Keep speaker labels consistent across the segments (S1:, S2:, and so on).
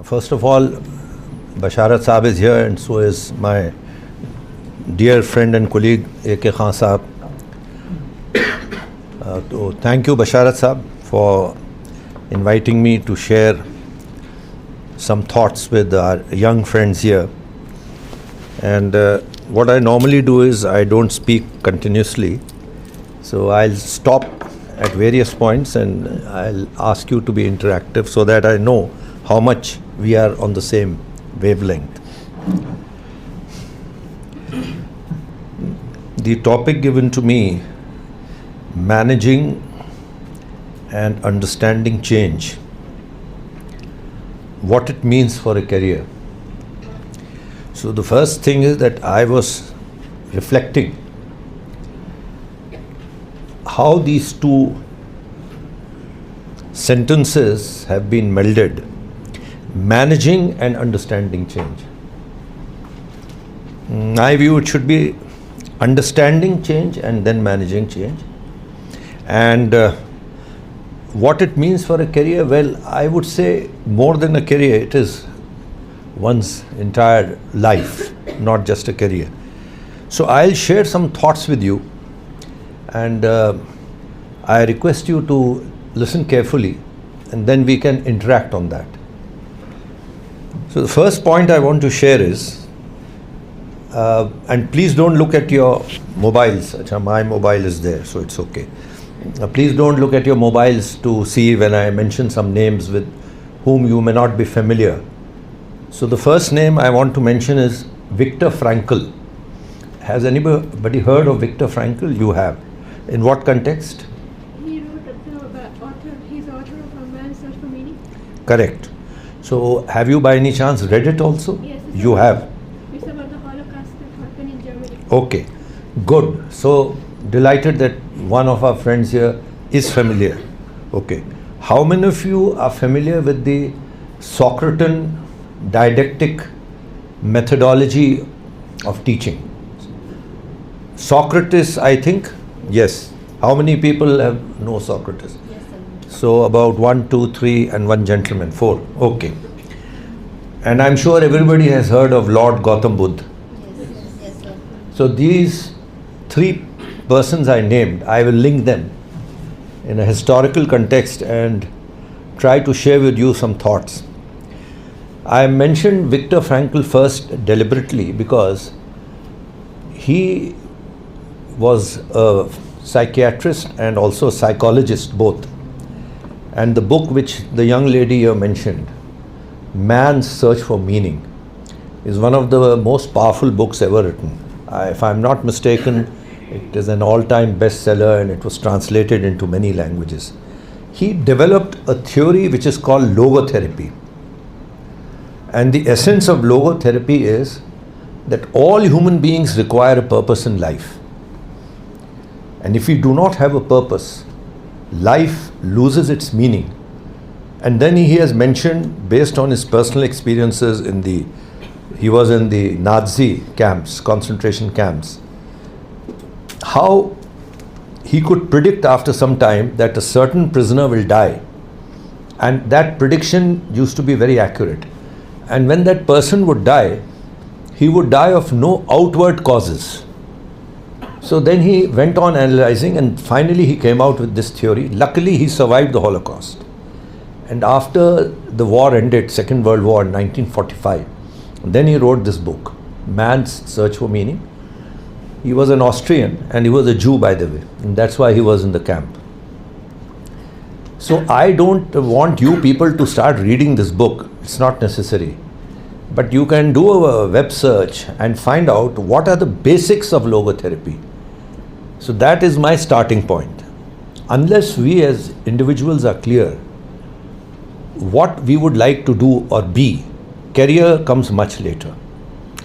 S1: First of all, Basharat Saab is here, and so is my dear friend and colleague A.K. Khan Saab. So thank you, Basharat Saab, for inviting me to share some thoughts with our young friends here. And what I normally do is I don't speak continuously, so I'll stop at various points and I'll ask you to be interactive so that I know how much we are on the same wavelength. The topic given to me, managing and understanding change, what it means for a career. So the first thing is that I was reflecting how these two sentences have been melded, managing and understanding change. In my view, it should be understanding change and then managing change. And what it means for a career, well, I would say more than a career, it is one's entire life, not just a career. So I'll share some thoughts with you, and I request you to listen carefully, and then we can interact on that. So the first point I want to share is, and please don't look at your mobiles. My mobile is there, so it's okay. Please don't look at your mobiles to see when I mention some names with whom you may not be familiar. So the first name I want to mention is Viktor Frankl. Has anybody heard of Viktor Frankl? You have. In what context?
S2: He wrote he's author of A Man's Search for Meaning.
S1: Correct. So have you by any chance read it also?
S2: Yes.
S1: You have?
S2: It's about the Holocaust that happened in Germany.
S1: Okay, good. So delighted that one of our friends here is familiar. Okay. How many of you are familiar with the Socratic didactic methodology of teaching? Socrates, I think, yes. How many people know Socrates?
S2: Yes, sir.
S1: So about 1, 2, 3 and one gentleman, 4. Okay. And I'm sure everybody has heard of Lord Gautam Buddha.
S2: Yes, sir.
S1: So these 3 persons I named, I will link them in a historical context and try to share with you some thoughts. I mentioned Viktor Frankl first deliberately because he was a psychiatrist and also a psychologist both. And the book which the young lady here mentioned, Man's Search for Meaning, is one of the most powerful books ever written. If I'm not mistaken, it is an all-time bestseller and it was translated into many languages. He developed a theory which is called logotherapy. And the essence of logotherapy is that all human beings require a purpose in life. And if we do not have a purpose, life loses its meaning. And then he has mentioned, based on his personal experiences he was in the Nazi camps, concentration camps, how he could predict after some time that a certain prisoner will die. And that prediction used to be very accurate. And when that person would die, he would die of no outward causes. So then he went on analyzing, and finally he came out with this theory. Luckily, he survived the Holocaust. And after the war ended, Second World War in 1945, then he wrote this book, Man's Search for Meaning. He was an Austrian and he was a Jew, by the way, and that's why he was in the camp. So I don't want you people to start reading this book. It's not necessary. But you can do a web search and find out what are the basics of logotherapy. So that is my starting point. Unless we as individuals are clear what we would like to do or be, career comes much later.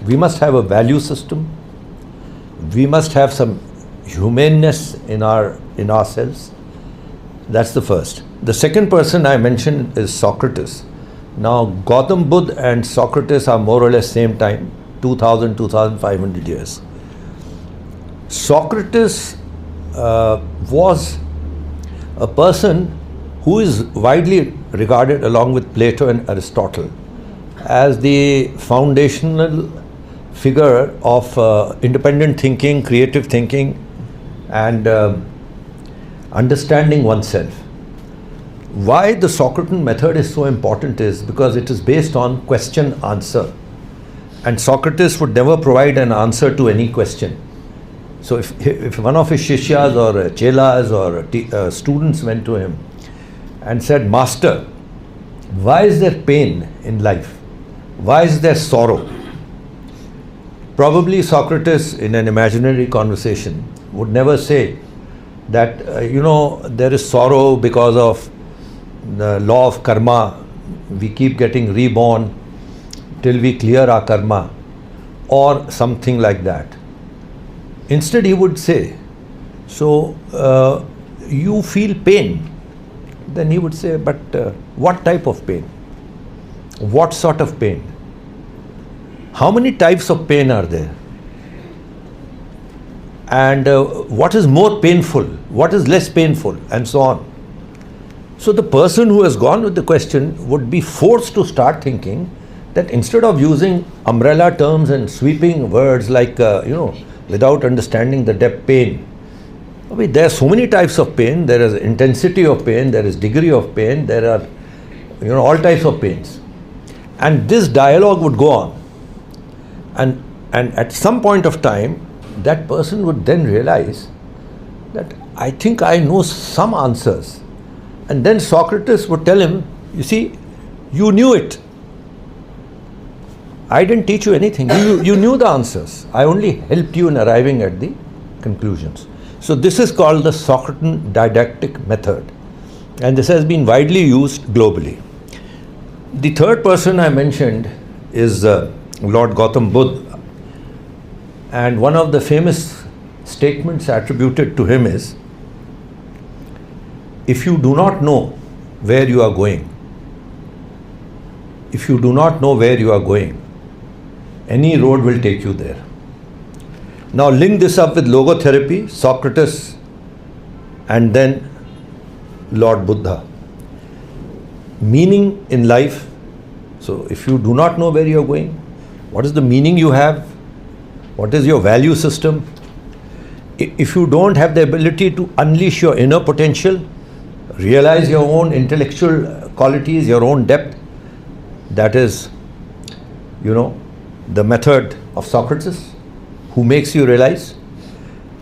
S1: We must have a value system. We must have some humaneness in ourselves. That's the first. The second person I mentioned is Socrates. Now, Gautam Buddha and Socrates are more or less same time, 2000, 2500 years. Socrates was a person who is widely regarded, along with Plato and Aristotle, as the foundational figure of independent thinking, creative thinking, and understanding oneself. Why the Socratic method is so important is because it is based on question-answer. And Socrates would never provide an answer to any question. So if one of his shishyas or chelas or students went to him and said, "Master, why is there pain in life? Why is there sorrow?" Probably Socrates, in an imaginary conversation, would never say that, there is sorrow because of the law of karma. We keep getting reborn till we clear our karma, or something like that. Instead, he would say, "So you feel pain?" Then he would say, "But what type of pain? What sort of pain? How many types of pain are there? And what is more painful? What is less painful?" And so on. So the person who has gone with the question would be forced to start thinking that instead of using umbrella terms and sweeping words like, without understanding the depth, pain. There are so many types of pain. There is intensity of pain, there is degree of pain, there are, all types of pains. And this dialogue would go on. And at some point of time, that person would then realize that I think I know some answers. And then Socrates would tell him, "You see, you knew it. I didn't teach you anything. You knew the answers. I only helped you in arriving at the conclusions." So this is called the Socratic didactic method. And this has been widely used globally. The third person I mentioned is Lord Gautam Buddha. And one of the famous statements attributed to him is, "If you do not know where you are going, any road will take you there." Now link this up with logotherapy, Socrates, and then Lord Buddha. Meaning in life. So if you do not know where you are going, what is the meaning you have? What is your value system? If you don't have the ability to unleash your inner potential, realize your own intellectual qualities, your own depth, that is, the method of Socrates, who makes you realize.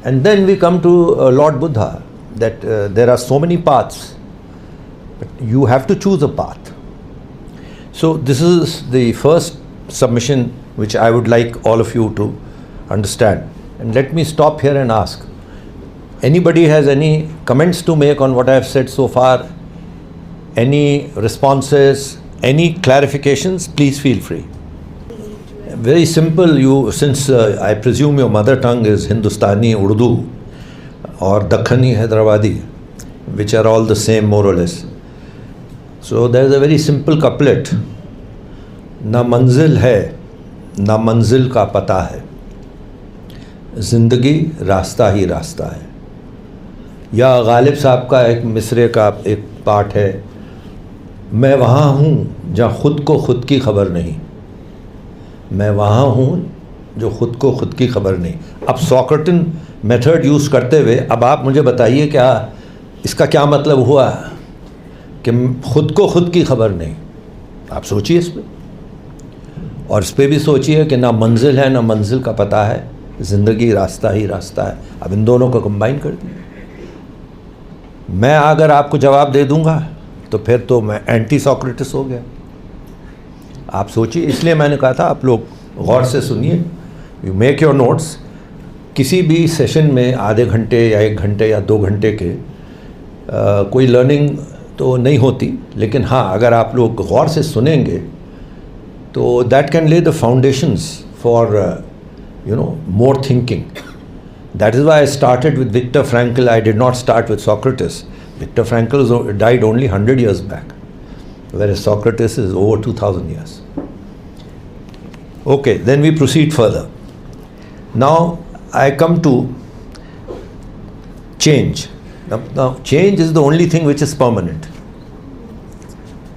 S1: And then we come to Lord Buddha, that there are so many paths, but you have to choose a path. So this is the first submission which I would like all of you to understand. And let me stop here and ask, anybody has any comments to make on what I have said so far? Any responses, any clarifications? Please feel free. Very simple. Since I presume your mother tongue is Hindustani Urdu or Dakhani Hyderabadi, which are all the same more or less. So there is a very simple couplet. "Na manzil hai, na manzil ka pata hai. जिंदगी रास्ता ही रास्ता है." या गालिब साहब का एक मिसरे का एक पाठ है, "मैं वहाँ हूँ जहाँ खुद को खुद की खबर नहीं, मैं वहाँ हूँ जो खुद को खुद की खबर नहीं." अब सॉक्रेटिक मेथड यूज़ करते हुए अब आप मुझे बताइए क्या इसका क्या मतलब हुआ कि खुद को खुद की खबर नहीं? आप सोचिए इस पर, और इस पर भी सोचिए कि ना मंजिल है ना मंजिल का पता है, ज़िंदगी रास्ता ही रास्ता है। अब इन दोनों को कंबाइन कर दिए। मैं अगर आपको जवाब दे दूंगा तो फिर तो मैं एंटी सॉक्रेटिस हो गया। आप सोचिए, इसलिए मैंने कहा था आप लोग गौर से सुनिए, यू मेक योर नोट्स। किसी भी सेशन में आधे घंटे या 1 घंटे या 2 घंटे के कोई लर्निंग तो नहीं होती, लेकिन हाँ अगर आप लोग गौर से सुनेंगे तो दैट कैन ले the foundations for more thinking. That is why I started with Viktor Frankl. I did not start with Socrates. Viktor Frankl died only 100 years back, whereas Socrates is over 2000 years. Okay, then we proceed further. Now I come to change. Now change is the only thing which is permanent,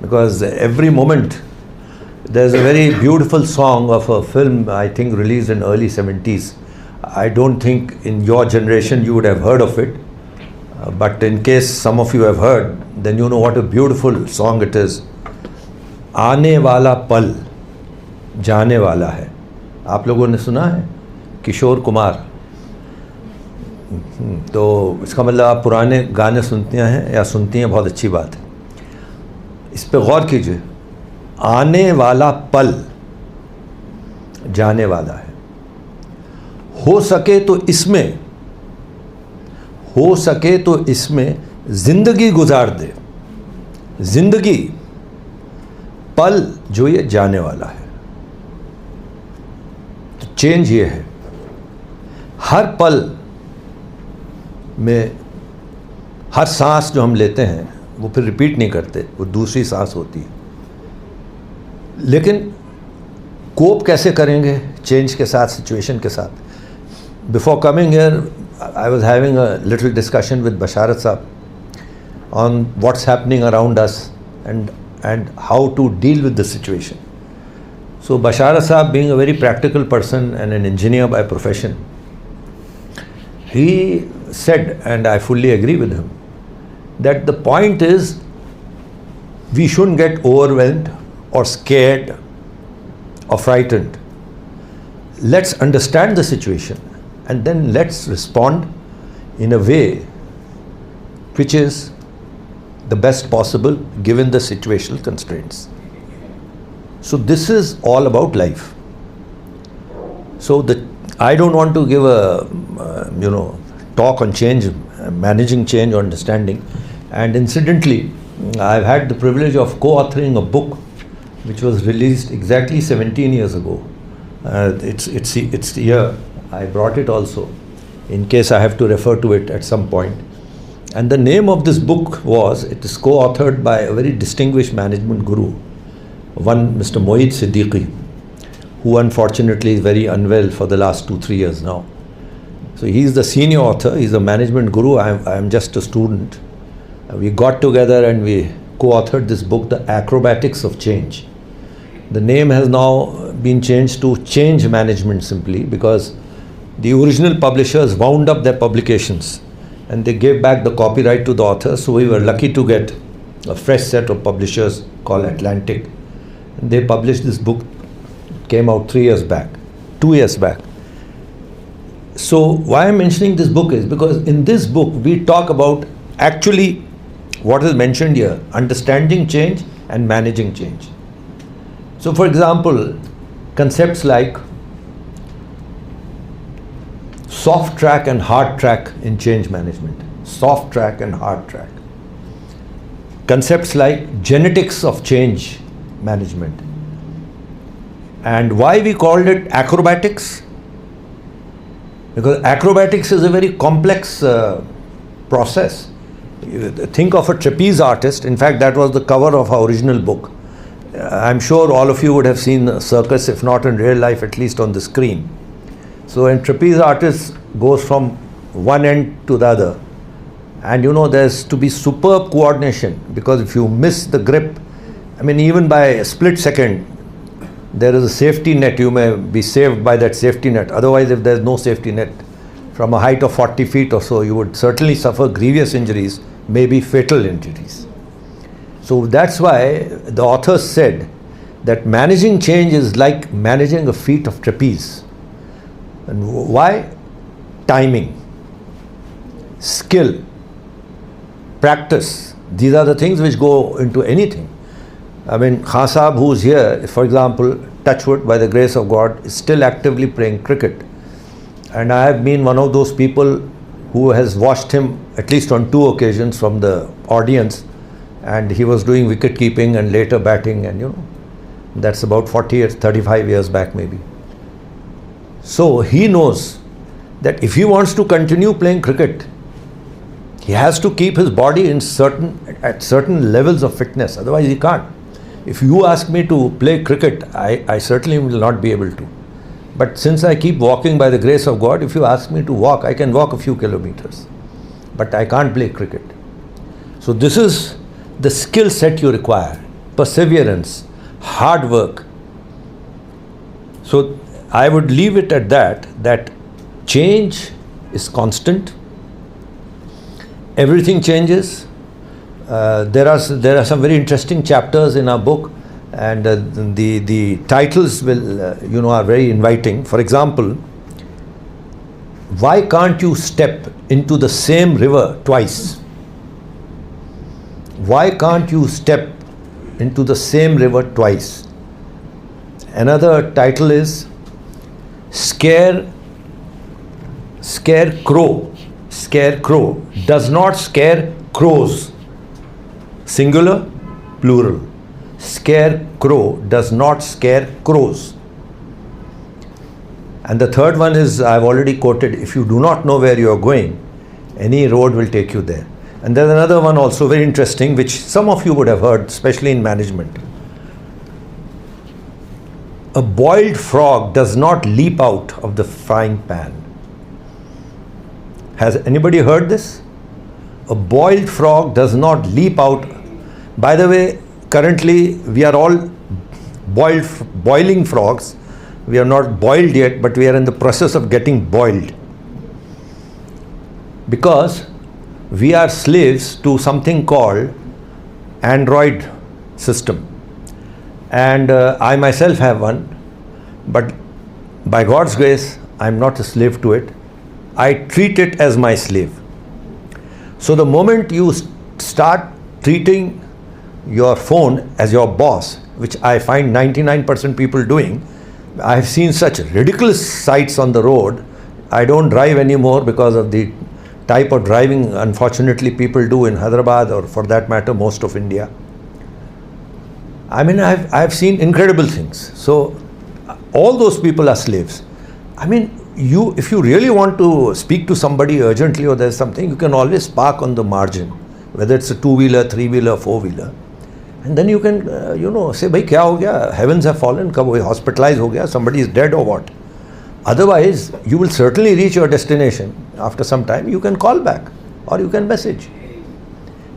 S1: because every moment There's a very beautiful song of a film, I think released in early 70s. I don't think in your generation you would have heard of it. But in case some of you have heard, then you know what a beautiful song it is. आने वाला पल जाने वाला है. आप लोगों ने सुना है? किशोर कुमार. तो इसका मतलब आप पुराने गाने सुनते हैं या सुनती हैं, बहुत अच्छी बात है. इस पे गौर कीजिए. आने वाला पल जाने वाला है. हो सके तो इसमें जिंदगी गुजार दे. जिंदगी, पल जो ये जाने वाला है. तो चेंज ये है, हर पल में हर सांस जो हम लेते हैं वो फिर रिपीट नहीं करते, वो दूसरी सांस होती है. लेकिन कोप कैसे करेंगे चेंज के साथ, सिचुएशन के साथ? Before coming here I was having a little discussion with Basharat Saab on what's happening around us and how to deal with the situation. So Basharat Saab, being a very practical person and an engineer by profession, he said, and I fully agree with him, that the point is we shouldn't get overwhelmed or scared or frightened. Let's understand the situation and then let's respond in a way which is the best possible given the situational constraints. So this is all about life. So I don't want to give a talk on change, managing change or understanding. And incidentally, I've had the privilege of co-authoring a book which was released exactly 17 years ago. It's here. I brought it also in case I have to refer to it at some point. And the name of this book it is co-authored by a very distinguished management guru, one Mr. Moeed Siddiqui, who unfortunately is very unwell for the last 2-3 years now. So he's the senior author, he's a management guru, I am just a student. We got together and we co-authored this book, The Acrobatics of Change. The name has now been changed to Change Management simply because the original publishers wound up their publications and they gave back the copyright to the author. So we were lucky to get a fresh set of publishers called Atlantic. And they published this book, it came out 2 years back. So why I'm mentioning this book is because in this book we talk about actually what is mentioned here, understanding change and managing change. So for example, concepts like soft track and hard track in change management. Soft track and hard track. Concepts like genetics of change management. And why we called it acrobatics? Because acrobatics is a very complex process. You think of a trapeze artist. In fact, that was the cover of our original book. I'm sure all of you would have seen a circus, if not in real life, at least on the screen. So a trapeze artist goes from one end to the other. And there's to be superb coordination, because if you miss the grip, even by a split second, there is a safety net. You may be saved by that safety net. Otherwise, if there's no safety net, from a height of 40 feet or so, you would certainly suffer grievous injuries, maybe fatal injuries. So that's why the author said that managing change is like managing a feat of trapeze. And why? Timing, skill, practice. These are the things which go into anything. Khan Sahab, who's here, for example, touchwood, by the grace of God, is still actively playing cricket. And I have been one of those people who has watched him at least on 2 occasions from the audience. And he was doing wicket keeping and later batting, and that's about 35 years back maybe. So he knows that if he wants to continue playing cricket, he has to keep his body at certain levels of fitness, otherwise he can't. If you ask me to play cricket, I certainly will not be able to. But since I keep walking by the grace of God, if you ask me to walk, I can walk a few kilometers. But I can't play cricket. So this is the skill set you require: perseverance, hard work, So I would leave it at that change is constant. Everything changes. There are some very interesting chapters in our book, and the titles will are very inviting. For example, why can't you step into the same river twice? Why can't you step into the same river twice? Another title is Scarecrow does not scare crows. Singular, plural. Scarecrow does not scare crows. And the third one is, I've already quoted, if you do not know where you are going, any road will take you there. And there's another one also very interesting, which some of you would have heard, especially in management. A boiled frog does not leap out of the frying pan. Has anybody heard this? A boiled frog does not leap out. By the way, currently we are all boiling frogs. We are not boiled yet, but we are in the process of getting boiled. Because we are slaves to something called Android system. And I myself have one, but by God's grace, I'm not a slave to it. I treat it as my slave. So the moment you start treating your phone as your boss, which I find 99% people doing, I've seen such ridiculous sights on the road. I don't drive anymore because of the type of driving, unfortunately, people do in Hyderabad, or for that matter, most of India. I mean, I've seen incredible things. So all those people are slaves. I mean, if you really want to speak to somebody urgently or there's something, you can always park on the margin, whether it's a two-wheeler, three-wheeler, four-wheeler. And then you can, say, bhai, kya ho gaya? Heavens have fallen, kab wo hospitalized ho gaya, somebody is dead or what? Otherwise, you will certainly reach your destination. After some time, you can call back or you can message.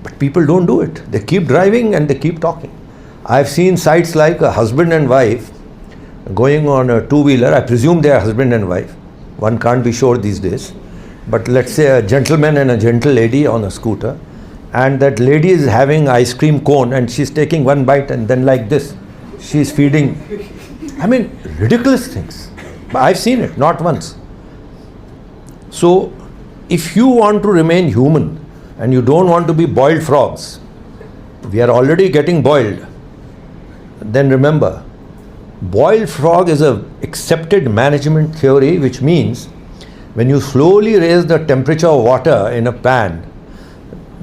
S1: But people don't do it. They keep driving and they keep talking. I've seen sights like a husband and wife going on a two-wheeler. I presume they are husband and wife. One can't be sure these days. But let's say a gentleman and a gentle lady on a scooter. And that lady is having ice cream cone and she's taking one bite and then like this, she's feeding. I mean, ridiculous things. But I've seen it, not once. So, if you want to remain human and you don't want to be boiled frogs, we are already getting boiled, then remember, boiled frog is a accepted management theory, which means when you slowly raise the temperature of water in a pan,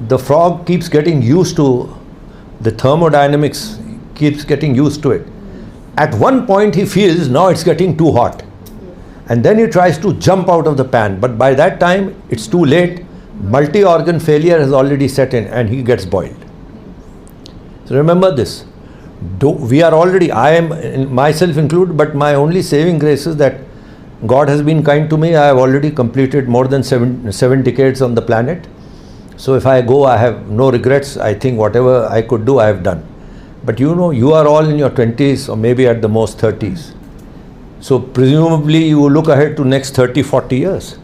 S1: the frog keeps getting used to the thermodynamics, keeps getting used to it. At one point he feels now it's getting too hot. And then he tries to jump out of the pan. But by that time, it's too late. Multi-organ failure has already set in and he gets boiled. So remember this. We are already, I am myself included, but my only saving grace is that God has been kind to me. I have already completed more than seven decades on the planet. So if I go, I have no regrets. I think whatever I could do, I have done. But you are all in your 20s or maybe at the most 30s. So presumably you will look ahead to next 30, 40 years.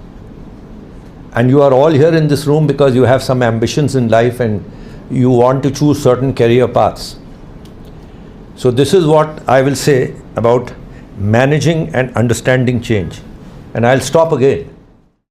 S1: And you are all here in this room because you have some ambitions in life and you want to choose certain career paths. So this is what I will say about managing and understanding change. And I'll stop again.